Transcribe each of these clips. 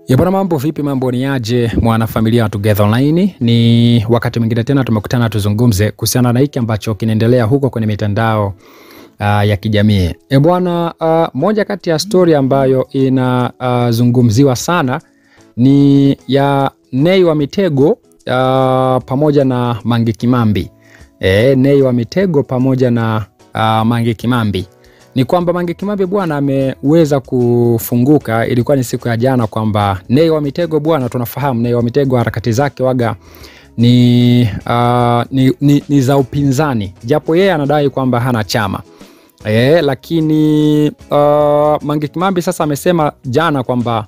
Bwana, mambo vipi? Mambo ni aje mwana familia wa Together Online? Ni wakati mwingine tena tumekutana tuzungumze kuhusiana na hiki ambacho kinaendelea huko kwenye mitandao ya kijamii. Bwana, moja kati ya story ambayo inazungumziwa sana ni ya Nay wa Mitego pamoja na Mange Kimambi. Nay wa Mitego pamoja na Mange Kimambi. Ni kwamba Mange Kimambi bwana ameweza kufunguka. Ilikuwa ni siku ya jana kwamba Nay wa Mitego bwana, tunafahamu Nay wa Mitego harakati zake waga ni za upinzani, japo yeye anadai kwamba hana chama. Lakini Mange Kimambi sasa amesema jana kwamba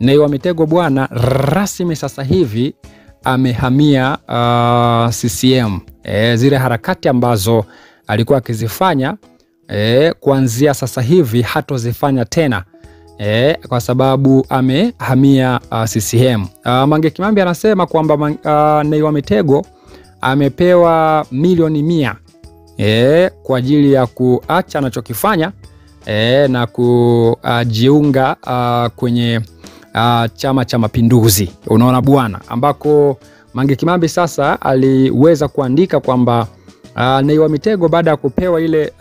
Nay wa Mitego bwana rasmi sasa hivi amehamia CCM. Zile harakati ambazo alikuwa akizifanya kuanzia sasa hivi hatozifanya tena kwa sababu amehamia CCM. Mange Kimambi anasema kwamba Nay wa Mitego amepewa milioni 100 kwa ajili ya kuacha anachokifanya na kujiunga kwenye Chama cha Mapinduzi. Unaona bwana, ambako Mange Kimambi sasa aliweza kuandika kwamba Nay wa Mitego baada ya kupewa ile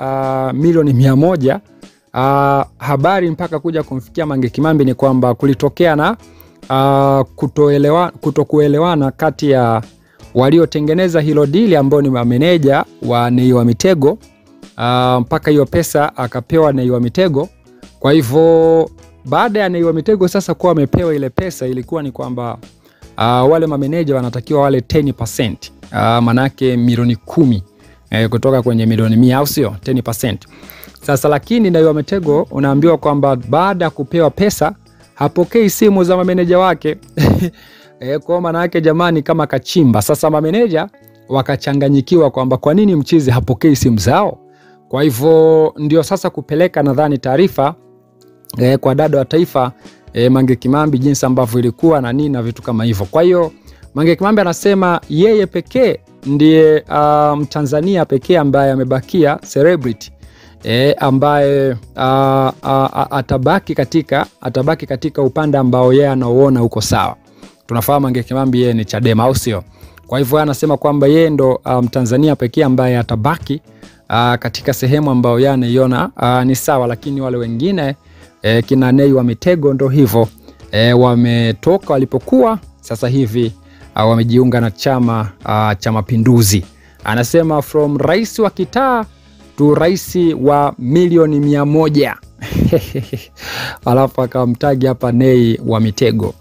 milioni 100, habari mpaka kuja kumfikia Mange Kimambi ni kwamba kulitokea na kutokuelewana kati ya waliotengeneza hilo dili ambao ni mameneja wa Nay wa Mitego, mpaka hiyo pesa akapewa Nay wa Mitego. Kwa hivyo baada ya Nay wa Mitego sasa kuwa amepewa ile pesa, ilikuwa ni kwamba wale mameneja wanatakiwa wale 10%, manake milioni 10 kutoka kwenye milioni 100, au sio? 10%. Sasa lakini Nay wa Mitego unaambiwa kwamba baada ya kupewa pesa hapokei simu za mameneja wake. Kwa maana yake jamani, kama kachimba. Sasa mameneja wakachanganyikiwa kwamba kwa nini mchizi hapokei simu zao. Kwa hivyo ndio sasa kupeleka nadhani taarifa kwa dada wa taifa Mange Kimambi jinsi ambavyo ilikuwa na nini na vitu kama hivyo. Kwa hiyo Mange Kimambi anasema yeye pekee ndiye Mtanzania pekee ambaye amebakia celebrity ambaye atabaki katika upande ambao yeye anaoona uko sawa. Tunafahamu Mange Kimambi yeye ni Chadema, au sio? Kwa hivyo anasema kwamba yeye ndo Mtanzania pekee ambaye atabaki katika sehemu ambayo yeye anaiona ni sawa, lakini wale wengine kina Nay wa Mitego ndo hivyo wametoka walipokuwa, sasa hivi wamejiunga na Chama cha Mapinduzi. Anasema from rais wa kitaa to rais wa milioni 100. Alafu akamtagi hapa Nay wa Mitego.